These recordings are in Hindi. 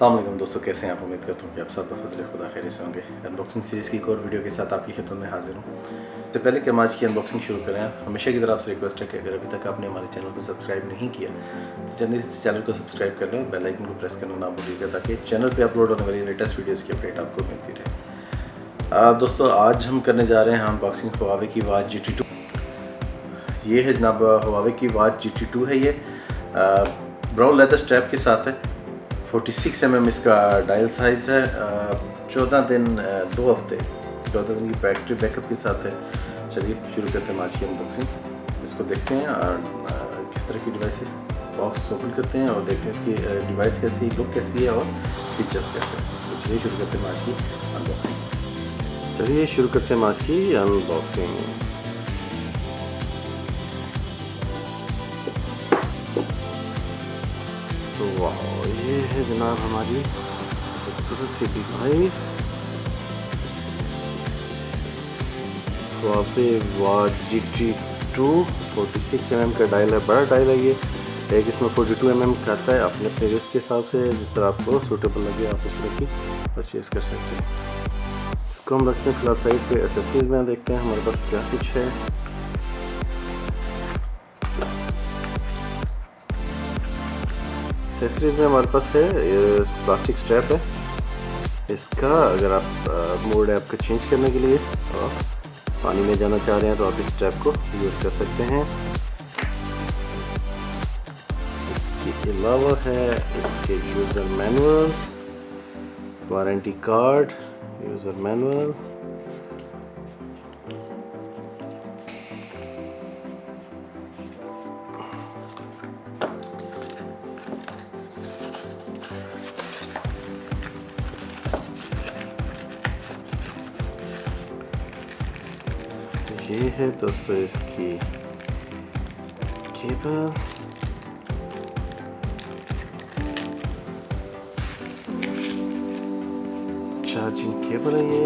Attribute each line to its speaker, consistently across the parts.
Speaker 1: अस्सलामुअलैकुम दोस्तों, कैसे हैं आप। उम्मीद करता हूँ कि आप सब फजल खुदा खैर से होंगे। अनबॉक्सिंग सीरीज़ की एक और वीडियो के साथ आपकी खिदमत में हाजिर हूँ। इससे पहले कि हम आज की अनबॉक्सिंग शुरू करें, हमेशा की तरह आपसे रिक्वेस्ट है कि अगर अभी तक आपने हमारे चैनल को सब्सक्राइब नहीं किया तो चैनल को सब्सक्राइब कर लें, बेल आइकन को प्रेस करना ना भूलिएगा ताकि चैनल पर अपलोड होने वाली लेटेस्ट वीडियोज़ की अपडेट आपको मिलती रहे। दोस्तों, आज हम करने जा रहे हैं अनबॉक्सिंग हुआवे की वाच GT2। ये है जनाब हुआवे की वाच GT2 है। ये ब्राउन लेदर स्ट्रैप के साथ है। 46 mm इसका डायल साइज़ है। 14 दिन 2 हफ्ते 14 दिन की बैटरी बैकअप के साथ है। चलिए शुरू करते हैं आज की अनबॉक्सिंग। इसको देखते हैं और किस तरह की डिवाइस है। बॉक्स ओपन करते हैं और देखते हैं इसकी डिवाइस कैसी, लुक कैसी है और फीचर्स कैसे हैं। तो चलिए शुरू करते हैं आज की अनबॉक्सिंग। चलिए शुरू करते हैं आज की अनबॉक्सिंग। तो वाह, ये है जनाब हमारी खूबसूरत सी device Huawei watch GT2। 46 mm का डायल है, बड़ा डायल है। ये एक इसमें 42 mm का आता है। अपने अपने रिस्क के हिसाब से जिस तरह आपको सूटेबल लगे आप उस तरह की परचेज़ कर सकते हैं। इसको हम रखते हैं फिलहाल साइड पे। एक्सेसरीज में देखते हैं हमारे पास क्या कुछ है। एक्सेसरीज में हमारे पास है प्लास्टिक स्ट्रैप है। इसका अगर आप मोड है आपका चेंज करने के लिए और पानी में जाना चाह रहे हैं तो आप इस स्ट्रैप को यूज़ कर सकते हैं। इसके अलावा है इसके user manual, warranty card, user manual, ये है दोस्तों इसकी केबल, चार्जिंग केबल है ये।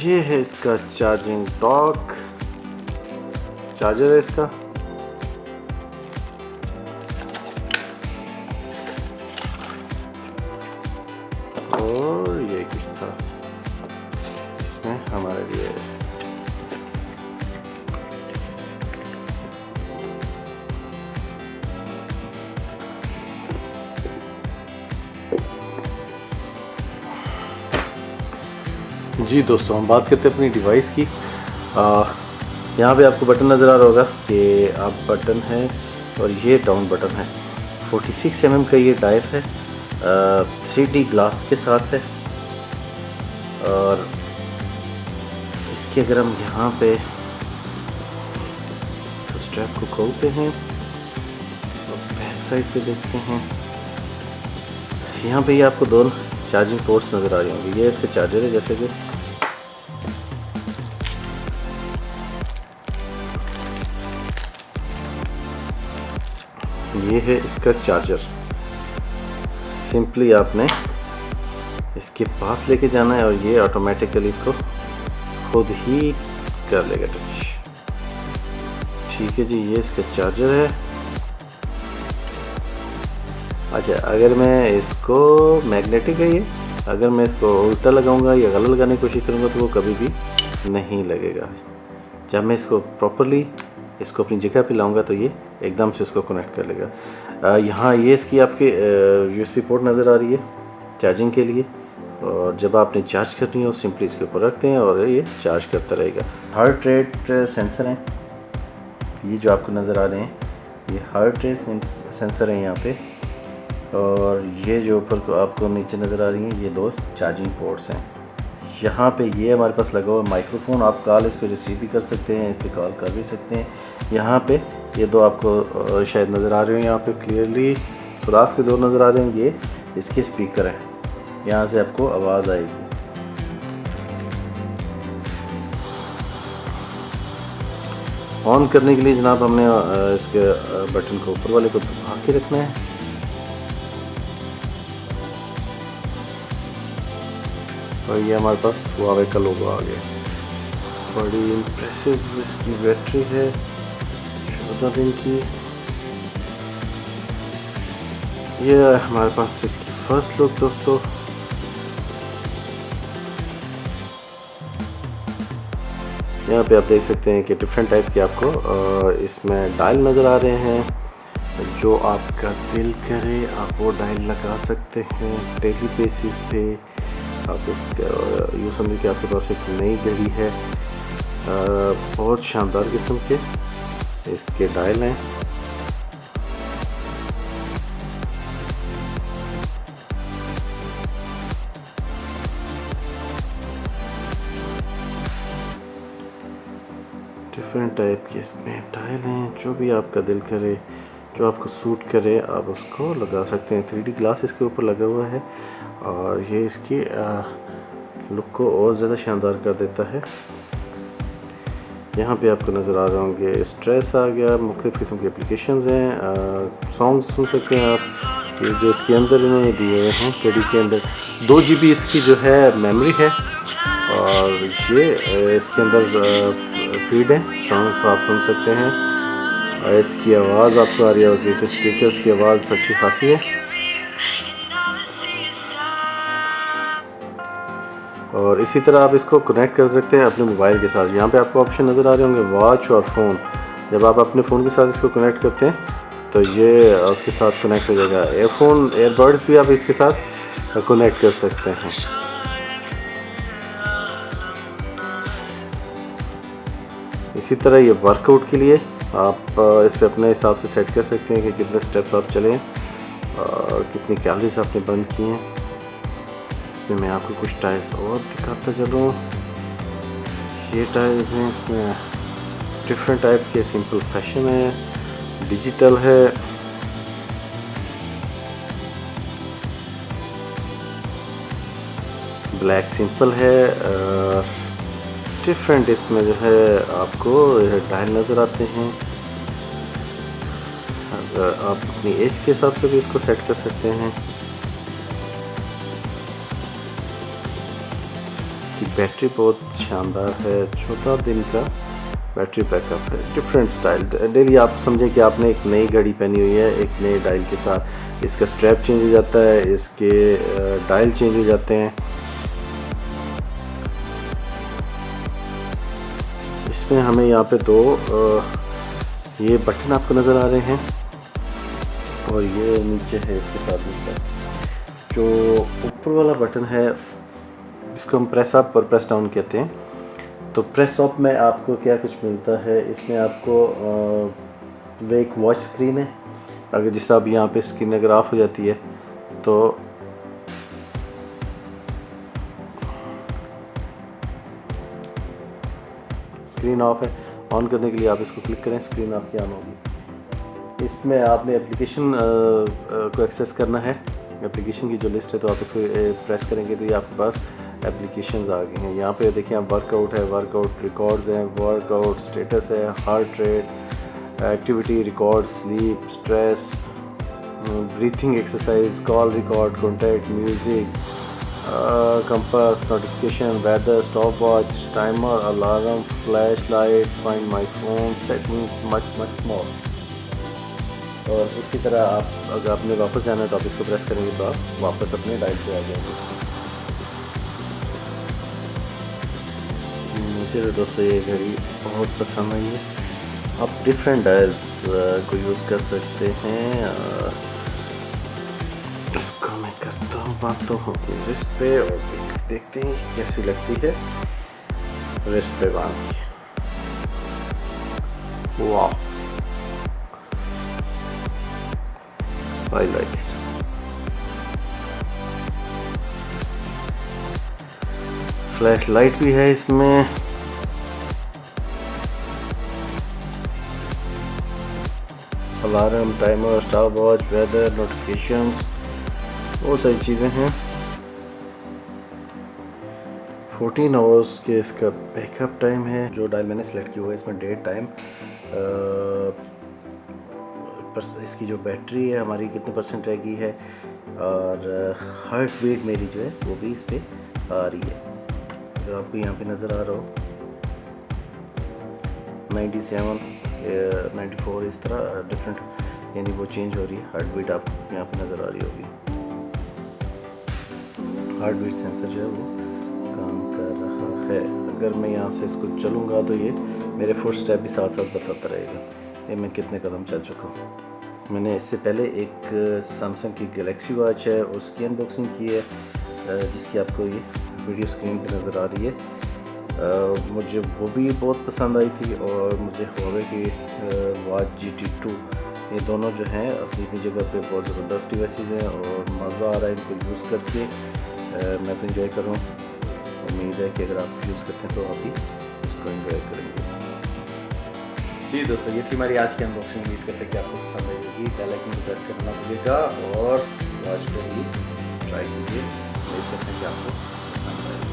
Speaker 1: ये है इसका चार्जिंग डॉक, चार्जर है इसका। और ये कुछ था इसमें हमारे लिए। जी दोस्तों, हम बात करते हैं अपनी डिवाइस की। यहाँ पे आपको बटन नज़र आ रहा होगा कि आप बटन है और ये डाउन बटन है। 46 mm का ये डायल है, 3D ग्लास के साथ है। और इसके अगर हम यहाँ पे तो स्ट्रैप को खोलते हैं और बैक साइड पे देखते हैं, यहाँ पे ये आपको दोनों चार्जिंग पोर्ट्स नज़र आ रही होंगी। ये इसका चार्जर है, जैसे कि ये है इसका चार्जर। सिंपली आपने इसके पास लेके जाना है और ये ऑटोमेटिकली इसको खुद ही कर लेगा टच। ठीक है जी, ये इसका चार्जर है। अच्छा, अगर मैं इसको मैग्नेटिक है ये, अगर मैं इसको उल्टा लगाऊंगा या गलत लगाने की कोशिश करूंगा तो वो कभी भी नहीं लगेगा। जब मैं इसको प्रॉपरली इसको अपनी जगह पे लाऊंगा तो ये एकदम से उसको कनेक्ट कर लेगा। यहाँ ये इसकी आपके USB पोर्ट नज़र आ रही है चार्जिंग के लिए। और जब आपने चार्ज करनी हो सिंपली इसके ऊपर रखते हैं और ये चार्ज करता रहेगा। हार्ट रेट सेंसर हैं ये जो आपको नज़र आ रहे हैं, ये हार्ट रेट सेंसर हैं यहाँ पे। और ये जो ऊपर आपको नीचे नज़र आ रही हैं ये दो चार्जिंग पोर्ट्स हैं। यहाँ पे ये हमारे पास लगा हुआ माइक्रोफोन, आप कॉल इस पर रिसीव भी कर सकते हैं, इस पर कॉल कर भी सकते हैं। यहाँ पे ये दो आपको शायद नज़र आ रहे हैं, यहाँ पे क्लियरली सुराख से दो नज़र आ रहे हैं। ये इसके स्पीकर हैं, यहाँ से आपको आवाज़ आएगी। ऑन करने के लिए जनाब हमने इसके बटन को ऊपर वाले को दबा के रखना है। और ये हमारे पास हुआवे का लोगो आ गया। बड़ी इम्प्रेसिव इसकी बैटरी है, 14 दिन की। ये हमारे पास इसकी फर्स्ट लुक दोस्तों। यहाँ पे आप देख सकते हैं कि डिफरेंट टाइप के आपको इसमें डायल नज़र आ रहे हैं। जो आपका दिल करे आप वो डायल लगा सकते हैं डेली बेसिस पे। आप यूँ समझिए कि आपके पास एक नई घड़ी है। बहुत शानदार किस्म के इसके डायल हैं। डिफरेंट टाइप के इसमें डायल हैं। जो भी आपका दिल करे, जो आपको सूट करे, आप उसको लगा सकते हैं। 3D ग्लास इसके ऊपर लगा हुआ है और ये इसकी लुक को और ज़्यादा शानदार कर देता है। यहाँ पे आपको नज़र आ रहे होंगे स्ट्रेस आ गया, मुख्तलिफ़ किस्म की एप्लीकेशंस हैं। सॉन्ग सुन सकते हैं आप। ये जो इसके अंदर इन्होंने दिए हुए हैं घड़ी के अंदर 2 GB इसकी जो है मेमोरी है और ये इसके अंदर फीड है, सॉन्ग्स आप सुन सकते हैं। इसकी आवाज़ आपको आ रही होगी तो स्पीकर्स की आवाज़ अच्छी खासी है। और इसी तरह आप इसको कनेक्ट कर सकते हैं अपने मोबाइल के साथ। यहाँ पे आपको ऑप्शन नज़र आ रहे होंगे वॉच और फ़ोन। जब आप अपने फ़ोन के साथ इसको कनेक्ट करते हैं तो ये उसके साथ कनेक्ट हो जाएगा। एयरबड्स भी आप इसके साथ कनेक्ट कर सकते हैं। इसी तरह ये वर्कआउट के लिए आप इसे अपने हिसाब से सेट कर सकते हैं कि कितने स्टेप्स आप चलें और कितनी कैलोरीज आपने बर्न की हैं। इसमें मैं आपको कुछ टाइल्स और दिखाता चलूँ। ये टाइल्स हैं, इसमें डिफरेंट टाइप के सिंपल फैशन है, डिजिटल है, ब्लैक सिंपल है। डिफरेंट इसमें जो है आपको डायल नज़र आते हैं। आप अपनी एज के हिसाब से भी इसको सेट कर सकते हैं। बैटरी बहुत शानदार है, 14 दिन का बैटरी बैकअप है। डिफरेंट स्टाइल डेली आप समझें कि आपने एक नई घड़ी पहनी हुई है एक नए डायल के साथ। इसका स्ट्रैप चेंज हो जाता है, इसके डायल चेंज हो जाते हैं। इसमें हमें यहाँ पे दो ये बटन आपको नज़र आ रहे हैं और ये नीचे है इसके साथ मिलता। जो ऊपर वाला बटन है इसको हम प्रेस अप और प्रेस डाउन कहते हैं। तो प्रेस अप में आपको क्या कुछ मिलता है, इसमें आपको एक वॉच स्क्रीन है। अगर जिस अब यहाँ पे स्क्रीन अगर ऑफ हो जाती है तो स्क्रीन ऑफ है। ऑन करने के लिए आप इसको क्लिक करें, स्क्रीन आपकी ऑन होगी। इसमें आपने एप्लीकेशन को एक्सेस करना है। एप्लीकेशन की जो लिस्ट है तो आप इसको प्रेस करेंगे तो ये आपके पास एप्लीकेशंस आ गई हैं। यहाँ पे देखिए आप वर्कआउट है, वर्कआउट रिकॉर्ड्स हैं, वर्कआउट स्टेटस है, heart rate, activity record, sleep, stress, breathing exercise, call record, contact, music, compass, notification, weather, stop watch, timer, alarm, flash light, find my phone, settings, much more. और इसी तरह आप अगर आपने वापस जाना है तो आप इसको प्रेस करेंगे तो आप वापस अपने डायल पे आ जाएंगे। मुझे दोस्तों ये घड़ी बहुत पसंद आई है। आप डिफरेंट डायल्स को यूज़ कर सकते हैं। इसको मैं करता हूँ, बांधता हूँ अपनी रिस्ट पे और देखते हैं कैसी लगती है रिस्ट पे बांध के। वाह, I like it। Flash light भी है इसमें। Alarm, timer, stop watch, weather, notifications, बहुत सारी चीज़ें हैं। 14 आवर्स के इसका बैकअप टाइम है। जो डायल मैंने सेलेक्ट किया हुआ है इसमें डेट टाइम, इसकी जो बैटरी है हमारी कितने परसेंट रह गई है और हार्ट बीट मेरी जो है वो भी इस पर आ रही है। जो आपको यहाँ पे नज़र आ रहा हो 97 94 इस तरह डिफरेंट यानी वो चेंज हो रही है। हार्ट बीट आपको यहाँ पर नज़र आ रही होगी। हार्ट बीट सेंसर जो है वो काम कर रहा है। अगर मैं यहाँ से इसको चलूँगा तो ये मेरे फुट स्टेप भी साथ साथ बताता रहेगा ये मैं कितने कदम चल चुका हूँ। मैंने इससे पहले एक सैमसंग की गैलेक्सी वॉच है उसकी अनबॉक्सिंग की है, जिसकी आपको ये वीडियो स्क्रीन पे नज़र आ रही है। मुझे वो भी बहुत पसंद आई थी और मुझे हुआवे की वॉच GT2 ये दोनों जो हैं अपनी अपनी जगह पे बहुत ज़बरदस्त डिवाइसेस हैं और मज़ा आ रहा है इनको यूज़ करके। मैं तो इंजॉय कर रहा हूँ। उम्मीद है कि अगर आप यूज़ करते हैं तो आप भी इसको इंजॉय करेंगे। जी दोस्तों, ये थी हमारी आज की अनबॉक्सिंग। उम्मीद करते हैं कि आपको पसंद आएगी। बेल आइकन को प्रेस करना भूलिएगा और वॉच को ही ट्राई कीजिए। उम्मीद करते हैं कि आपको पसंद आएगी।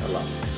Speaker 1: अल्लाह।